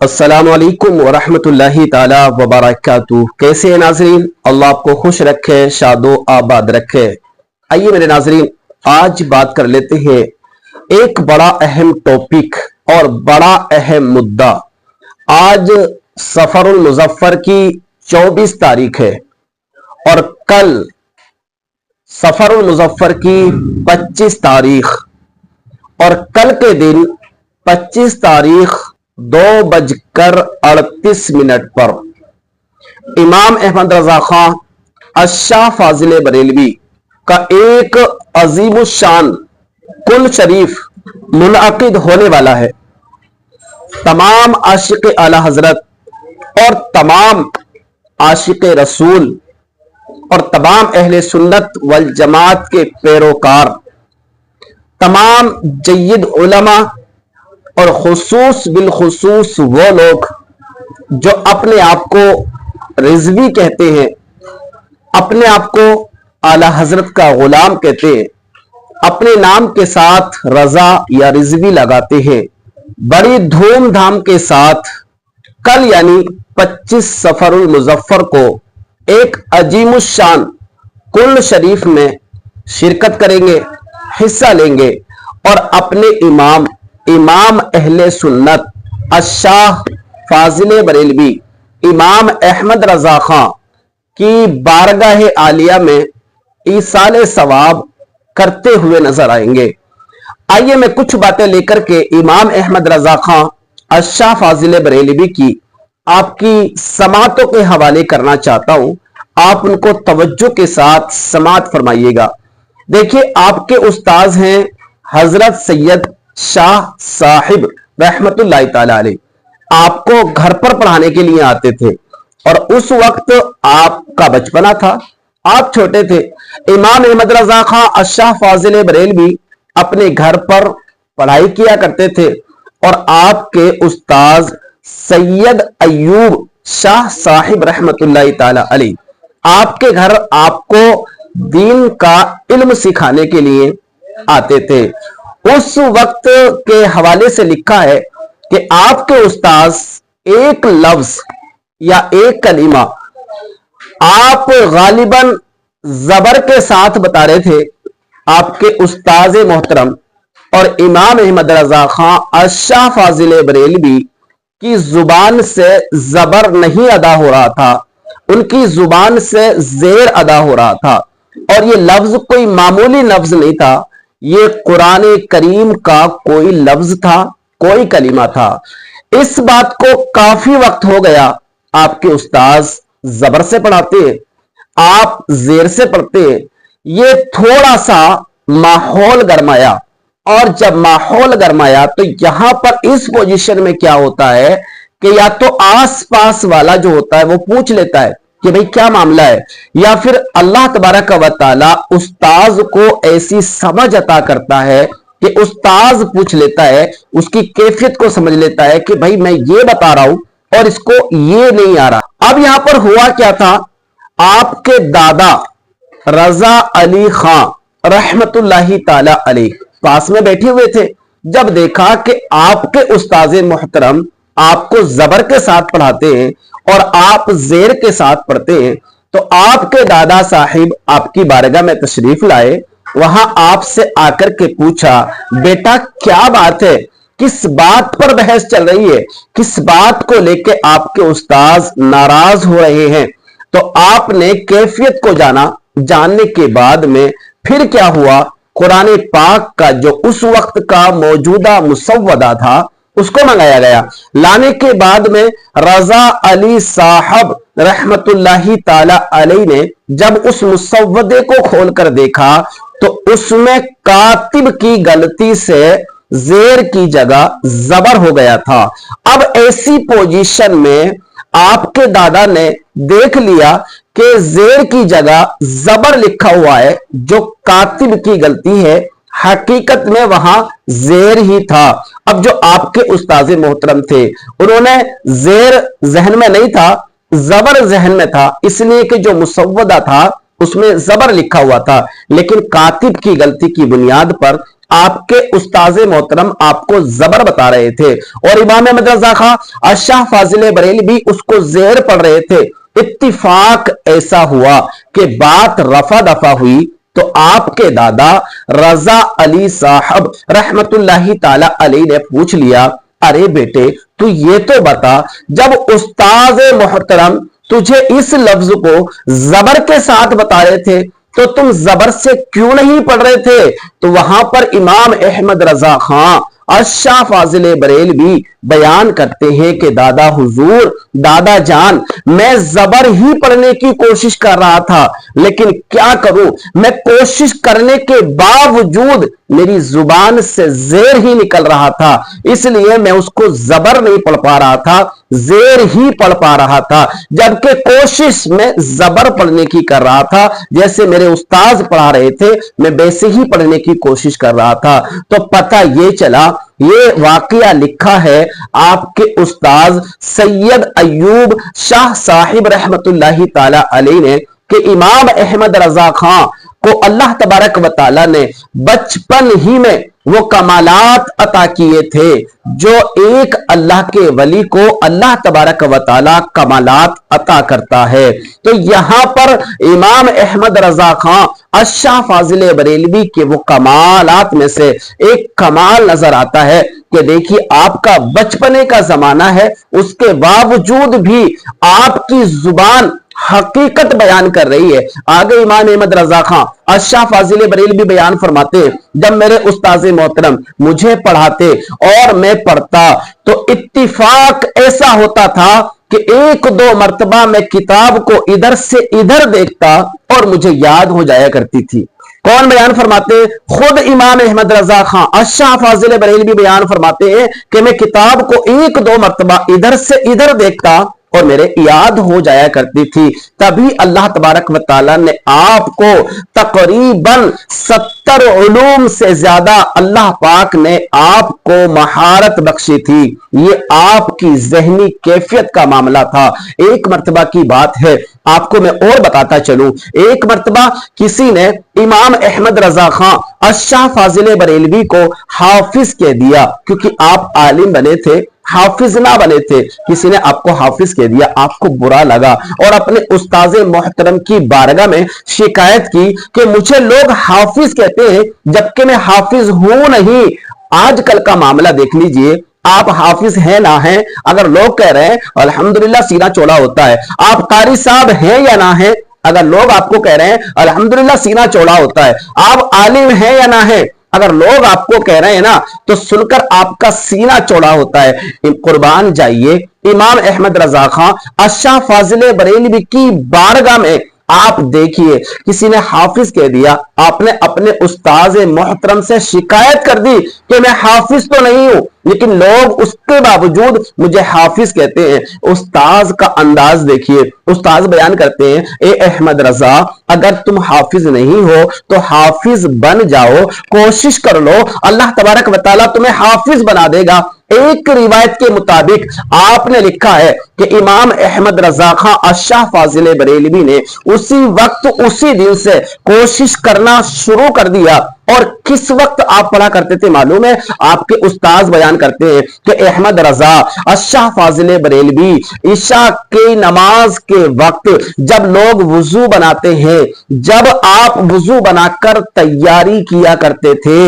अस्सलामुअलैकुम वरहमतुल्लाहि ताला वबरकातुहू। कैसे हैं नाजरीन? अल्लाह आपको खुश रखे, शादो आबाद रखे। आइए मेरे नाजरीन, आज बात कर लेते हैं एक बड़ा अहम टॉपिक और बड़ा अहम मुद्दा। आज सफरुल मुजफ्फर की 24 तारीख है और कल सफरुल मुजफ्फर की 25 तारीख और कल के दिन 25 तारीख 2:38 पर इमाम अहमद रजा खां अशाह फाजिल बरेलवी का एक अजीमुशान कुल शरीफ मुनअकिद होने वाला है। तमाम आशिक आला हजरत और तमाम आशिक रसूल और तमाम अहले सुन्नत वल जमात के पैरोकार, तमाम जय्यद उलमा और खुसूस बिलखुसूस वो लोग जो अपने आप को रिजवी कहते हैं, अपने आप को आला हजरत का गुलाम कहते हैं, अपने नाम के साथ रजा या रिजवी लगाते हैं, बड़ी धूमधाम के साथ कल यानी 25 सफरुल मुजफ्फर को एक अजीमुशान कुल शरीफ में शिरकत करेंगे, हिस्सा लेंगे और अपने इमाम अहले सुन्नत अशाह फाजिल बरेलवी इमाम अहमद रजा खां की बारगाह आलिया में ईसाल सवाब करते हुए नजर आएंगे। आइए मैं कुछ बातें लेकर के इमाम अहमद रजा खां अशाह फाजिल बरेलवी की आपकी समातों के हवाले करना चाहता हूं। आप उनको तवज्जो के साथ समात फरमाइएगा। देखिए, आपके उस्ताद हैं हजरत सैयद शाह साहिब रहमतुल्लाहि ताला अलैह। आपको घर पर पढ़ाने के लिए आते थे और उस वक्त आपका बचपना था, आप छोटे थे। इमाम अहमद रजा खां अशाह फाजिल बरेलवी अपने घर पर पढ़ाई किया करते थे और आपके उस्ताद सैयद अयूब शाह साहिब रहमतुल्लाहि ताला अलैह आपके घर आपको दीन का इल्म सिखाने के लिए आते थे। उस वक्त के हवाले से लिखा है कि आपके उस्ताद एक लफ्ज या एक कलीमा आप गालिबन जबर के साथ बता रहे थे। आपके उस्ताद मोहतरम और इमाम अहमद रजा खां अशाह फाजिल बरेलवी की जुबान से जबर नहीं अदा हो रहा था, उनकी जुबान से जेर अदा हो रहा था और ये लफ्ज कोई मामूली लफ्ज नहीं था, ये कुरान करीम का कोई लफ्ज था, कोई कलीमा था। इस बात को काफी वक्त हो गया आपके उस्ताद जबर से पढ़ाते, आप जेर से पढ़ते। ये थोड़ा सा माहौल गरमाया और जब माहौल गरमाया तो यहां पर इस पोजीशन में क्या होता है कि या तो आस पास वाला जो होता है वो पूछ लेता है कि भाई क्या मामला है, या फिर अल्लाह तबारक व तआला उस्ताद को ऐसी समझ अता करता है कि उस्ताद पूछ लेता है, उसकी कैफियत को समझ लेता है कि भाई मैं ये बता रहा हूं और इसको ये नहीं आ रहा। अब यहां पर हुआ क्या था, आपके दादा रजा अली खां रहमतुल्लाहि ताला अलैह पास में बैठे हुए थे। जब देखा कि आपके उस्ताद मोहतरम आपको जबर के साथ पढ़ाते हैं और आप जेर के साथ पढ़ते हैं, तो आपके दादा साहिब आपकी बारगाह में तशरीफ लाए। वहां आपसे आकर के पूछा, बेटा क्या बात है, किस बात पर बहस चल रही है, किस बात को लेके आपके उस्ताद नाराज हो रहे हैं। तो आपने कैफियत को जाना, जानने के बाद में फिर क्या हुआ, कुरान पाक का जो उस वक्त का मौजूदा मुसव्वदा था उसको मंगाया गया। लाने के बाद में रजा अली साहब रहमतुल्लाहि ताला अलैह ने जब उस मुसव्वदे को खोलकर देखा तो उसमें कातिब की गलती से जेर की जगह जबर हो गया था। अब ऐसी पोजीशन में आपके दादा ने देख लिया कि जेर की जगह जबर लिखा हुआ है, जो कातिब की गलती है, हकीकत में वहां जेर ही था। अब जो आपके उस्ताद मोहतरम थे उन्होंने जेर जहन में नहीं था, जबर जहन में था, इसलिए कि जो मुसव्वदा था उसमें जबर लिखा हुआ था, लेकिन कातिब की गलती की बुनियाद पर आपके उस्ताद मोहतरम आपको जबर बता रहे थे और इमाम अहमद रजा खां अशाह फाजिल बरेली भी उसको ज़ेर पढ़ रहे थे। इत्तिफाक ऐसा हुआ कि बात रफा दफा हुई तो आपके दादा रजा अली साहब रहमतुल्लाहि ताला अलैह ने पूछ लिया, अरे बेटे तू ये तो बता, जब उस्ताद मोहतरम तुझे इस लफ्ज को जबर के साथ बता रहे थे तो तुम जबर से क्यों नहीं पढ़ रहे थे? तो वहां पर इमाम अहमद रजा खां अशाह फाजिल बरेलवी बयान करते हैं कि दादा हुजूर, दादा जान, मैं जबर ही पढ़ने की कोशिश कर रहा था, लेकिन क्या करूं, मैं कोशिश करने के बावजूद मेरी जुबान से जेर ही निकल रहा था, इसलिए मैं उसको जबर नहीं पढ़ पा रहा था, जेर ही पढ़ पा रहा था। जबकि कोशिश में जबर पढ़ने की कर रहा था, जैसे मेरे उस्ताद पढ़ा रहे थे मैं वैसे ही पढ़ने की कोशिश कर रहा था। तो पता ये चला, ये वाकया लिखा है आपके उस्ताद सैयद अयूब शाह साहिब रहमतुल्लाहि ताला अलैह ने कि इमाम अहमद रजा खां को अल्लाह तबारक व ताला ने बचपन ही में वो कमालात अता किए थे जो एक अल्लाह के वली को अल्लाह तबारक व ताला कमालात अता करता है। तो यहां पर इमाम अहमद रजा खां अशाह फाजिल बरेलवी के वो कमालात में से एक कमाल नजर आता है कि देखिए आपका बचपने का जमाना है, उसके बावजूद भी आपकी जुबान हकीकत बयान कर रही है। आगे इमाम अहमद रजा खां अशाह फाजिल बरेलवी बयान फरमाते, जब मेरे उस्ताद मोहतरम मुझे पढ़ाते और मैं पढ़ता तो इत्तिफाक ऐसा होता था कि एक दो मर्तबा मैं किताब को इधर से इधर देखता और मुझे याद हो जाया करती थी। कौन बयान फरमाते? खुद इमाम अहमद रजा खां अशाह फाजिल बरेलवी बयान फरमाते हैं कि मैं किताब को एक दो मर्तबा इधर से इधर देखता और मेरे याद हो जाया करती थी। तभी अल्लाह तबारक व ताला ने आपको तकरीबन 70 उलूम से ज्यादा अल्लाह पाक ने आपको महारत बख्शी थी। ये आपकी जहनी कैफियत का मामला था। एक मर्तबा की बात है, आपको मैं और बताता चलूं। एक मर्तबा किसी ने इमाम अहमद रजा खां अशाह फाजिल बरेलवी को हाफिज कह दिया, क्योंकि आप आलिम बने थे, हाफिज ना बने थे, किसी ने आपको हाफिज कह दिया, आपको बुरा लगा और अपने उस्ताद मोहतरम की बारगाह में शिकायत की कि मुझे लोग हाफिज कहते हैं जबकि मैं हाफिज हूं नहीं। आजकल का मामला देख लीजिए, आप हाफिज हैं ना हैं, अगर लोग कह रहे हैं अल्हम्दुलिल्लाह सीना चौड़ा होता है। आप कारी साहब हैं या ना हैं, अगर लोग आपको कह रहे हैं अल्हम्दुलिल्लाह सीना चौड़ा होता है। आप आलिम हैं या ना हैं, अगर लोग आपको कह रहे हैं ना तो सुनकर आपका सीना चौड़ा होता है। कुर्बान जाइए, इमाम अहमद रजा खां अशाह फाजिल बरेलवी की बारगाह में आप देखिए किसी ने हाफिज कह दिया, आपने अपने उस्ताद मोहतरम से शिकायत कर दी कि मैं हाफिज तो नहीं हूं, लेकिन लोग उसके बावजूद मुझे हाफिज कहते हैं। उस्ताद का अंदाज देखिए, उस्ताद बयान करते हैं, ए अहमद रजा, अगर तुम हाफिज नहीं हो तो हाफिज बन जाओ, कोशिश कर लो, अल्लाह तबारक व तआला तुम्हें हाफिज बना देगा। एक रिवायत के मुताबिक आपने लिखा है कि इमाम अहमद रजा खां अशाह फाजिल बरेलवी ने उसी वक्त उसी दिन से कोशिश करना शुरू कर दिया। और किस वक्त आप पढ़ा करते थे मालूम है? आपके उस्ताद बयान करते हैं कि अहमद रजा अशाह फाजिल बरेलवी ईशा के नमाज के वक्त जब लोग वुजू बनाते हैं, जब आप वुजू बनाकर तैयारी किया करते थे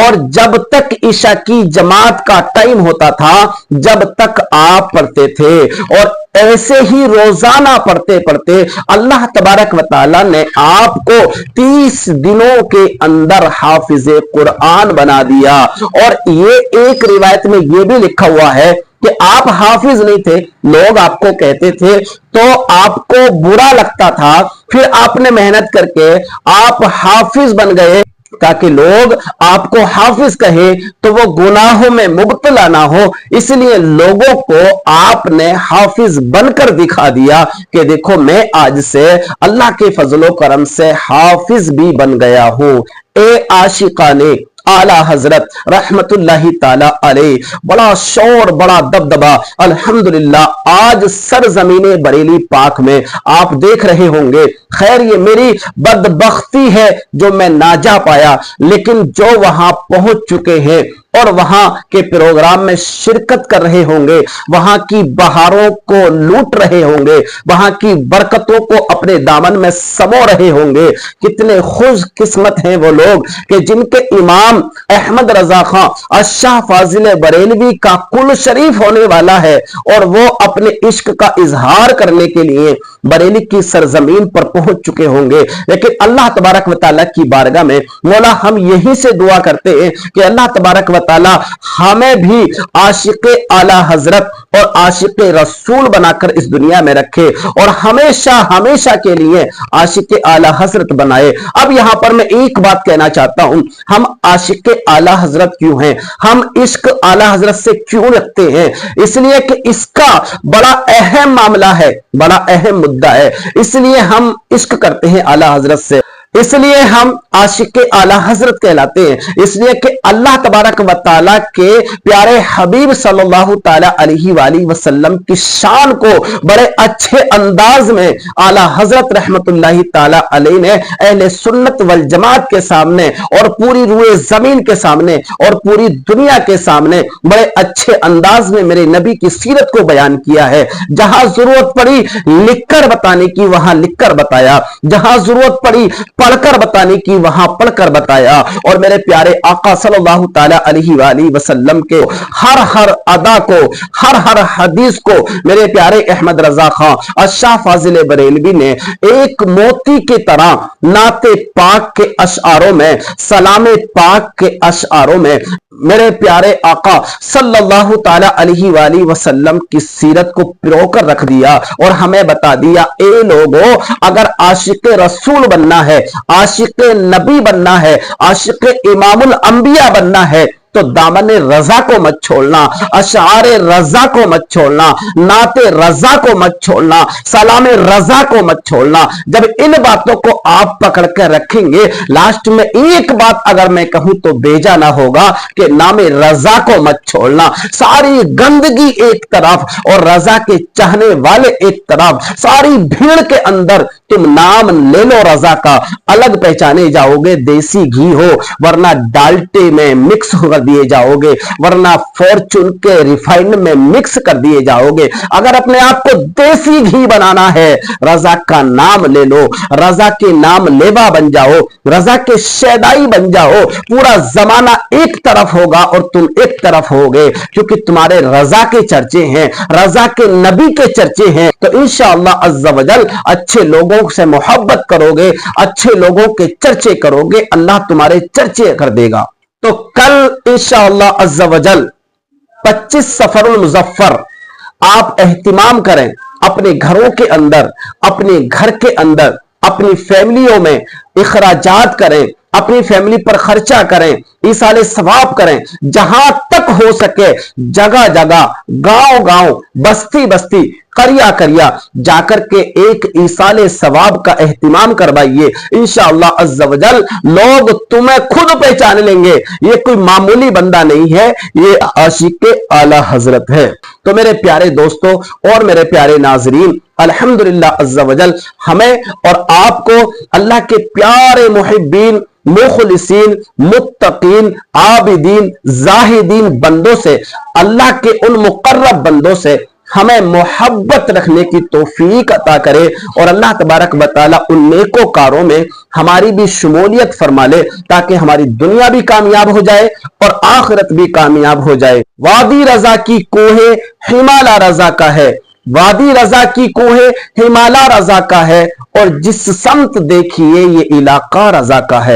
और जब तक ईशा की जमात का टाइम होता था जब तक आप पढ़ते थे, और ऐसे ही रोजाना पढ़ते पढ़ते अल्लाह तबारक व तआला ने आपको 30 दिनों के अंदर हाफिज कुरान बना दिया। और ये एक रिवायत में ये भी लिखा हुआ है कि आप हाफिज नहीं थे, लोग आपको कहते थे तो आपको बुरा लगता था, फिर आपने मेहनत करके आप हाफिज बन गए ताकि लोग आपको हाफिज कहे तो वो गुनाहों में मुब्तला ना हो। इसलिए लोगों को आपने हाफिज बनकर दिखा दिया कि देखो मैं आज से अल्लाह के फजलो करम से हाफिज भी बन गया हूं। ए आशिकाने आला हजरत रहमतुल्लाहि ताला अलैह, बड़ा शौर बड़ा दबदबा अल्हम्दुलिल्लाह آج سرزمین بریلی پاک میں آپ دیکھ رہے ہوں گے، خیر یہ میری بدبختی ہے جو میں نہ جا پایا، لیکن جو وہاں پہنچ چکے ہیں اور وہاں کے پروگرام میں شرکت کر رہے ہوں گے، وہاں کی بہاروں کو لوٹ رہے ہوں گے، وہاں کی برکتوں کو اپنے دامن میں سمو رہے ہوں گے، کتنے خوش قسمت ہیں وہ لوگ کہ جن کے امام احمد رضا خان الشاہ فاضل بریلوی کا کل شریف ہونے والا ہے، اور وہ اپنے عشق کا اظہار کرنے کے لیے بریلی کی سرزمین پر پہنچ چکے ہوں گے۔ لیکن اللہ تبارک و تعالیٰ کی بارگاہ میں مولا ہم یہی سے دعا کرتے ہیں کہ اللہ تبارک و تعالیٰ ہمیں بھی عاشق اعلی حضرت اور عاشق رسول بنا کر اس دنیا میں رکھے، اور ہمیشہ ہمیشہ کے لیے عاشق اعلی حضرت بنائے۔ اب یہاں پر میں ایک بات کہنا چاہتا ہوں، ہم عاشق اعلی حضرت کیوں ہیں، ہم عشق اعلی حضرت سے کیوں رکھتے ہیں؟ اس لیے کہ اس کا بڑا اہم معاملہ ہے، بڑا اہم مدعا ہے، اس لیے ہم عشق کرتے ہیں اعلی حضرت سے، اس لیے ہم عاشق اعلی حضرت کہلاتے ہیں، اس لیے کہ اللہ تبارک و تعالیٰ کے پیارے حبیب صلی اللہ تعالی علیہ وآلہ وسلم کی شان کو بڑے اچھے انداز میں اعلی حضرت رحمت اللہ تعالی علیہ نے اہل سنت والجماعت کے سامنے اور پوری روئے زمین کے سامنے اور پوری دنیا کے سامنے بڑے اچھے انداز میں میرے نبی کی سیرت کو بیان کیا ہے۔ جہاں ضرورت پڑی لکھ کر بتانے کی وہاں لکھ کر بتایا، جہاں ضرورت پڑی پڑھ کر بتانے کی وہاں پڑھ کر بتایا، اور میرے پیارے آقا صلی اللہ تعالی علیہ وآلہ وسلم کے ہر ادا کو، ہر حدیث کو میرے پیارے احمد رضا خان الشاہ فاضل بریلوی نے ایک موتی کی طرح نعت پاک کے اشعاروں میں، سلام پاک کے اشعاروں میں میرے پیارے آقا صلی اللہ تعالی علیہ وآلہ وسلم کی سیرت کو پرو کر رکھ دیا، اور ہمیں بتا دیا اے لوگوں، اگر عاشق رسول بننا ہے، عاشق نبی بننا ہے، عاشق امام الانبیاء بننا ہے تو دامن رضا کو مت چھوڑنا، اشعار رضا کو مت چھوڑنا، نعت رضا کو مت چھوڑنا، سلام رضا کو مت چھوڑنا۔ جب ان باتوں کو آپ پکڑ کر رکھیں گے، لاسٹ میں ایک بات اگر میں کہوں تو بیجا نہ ہوگا کہ نام رضا کو مت چھوڑنا۔ ساری گندگی ایک طرف اور رضا کے چاہنے والے ایک طرف، ساری بھیڑ کے اندر تم نام لے لو رضا کا، الگ پہچانے جاؤ گے دیسی گھی ہو، ورنہ ڈالٹے میں مکس ہو دیے جاؤ گے، ورنہ فورچون کے ریفائنڈ میں مکس کر دیے جاؤ گے۔ اگر اپنے آپ کو دیسی گھی بنانا ہے، رضا کا نام لے لو، رضا کے نام لیوا بن جاؤ، رضا کے شیدائی بن جاؤ، پورا زمانہ ایک طرف ہوگا اور تم ایک طرف ہوگے، کیونکہ تمہارے رضا کے چرچے ہیں، رضا کے نبی کے چرچے ہیں۔ تو انشاءاللہ عز و جل اچھے لوگوں سے محبت کرو گے، اچھے لوگوں کے چرچے کرو گے، اللہ تمہارے چرچے کر دے گا۔ تو کل انشاءاللہ عز و جل 25 سفر المظفر آپ اہتمام کریں، اپنے گھروں کے اندر، اپنے گھر کے اندر، اپنی فیملیوں میں اخراجات کریں، اپنی فیملی پر خرچہ کریں، ایصال ثواب کریں، جہاں تک ہو سکے جگہ جگہ، گاؤں گاؤں، بستی بستی، قریہ قریہ جا کر کے ایک ایصال ثواب کا اہتمام کروائیے۔ انشاءاللہ عز و جل لوگ تمہیں خود پہچان لیں گے، یہ کوئی معمولی بندہ نہیں ہے، یہ عاشق اعلی حضرت ہے۔ تو میرے پیارے دوستوں اور میرے پیارے ناظرین، الحمدللہ عز و جل ہمیں اور آپ کو اللہ کے پیارے محبین، مخلصین، متقین، عابدین، زاہدین بندوں سے، اللہ کے ان مقرب بندوں سے ہمیں محبت رکھنے کی توفیق عطا کرے، اور اللہ تبارک و تعالی ان نیکوکاروں میں ہماری بھی شمولیت فرما لے، تاکہ ہماری دنیا بھی کامیاب ہو جائے اور آخرت بھی کامیاب ہو جائے۔ وادی رضا کی کوہ ہمالا رضا کا ہے، وادی رضا کی کوہ ہمالا رضا کا ہے، اور جس سمت دیکھیے یہ علاقہ رضا کا ہے۔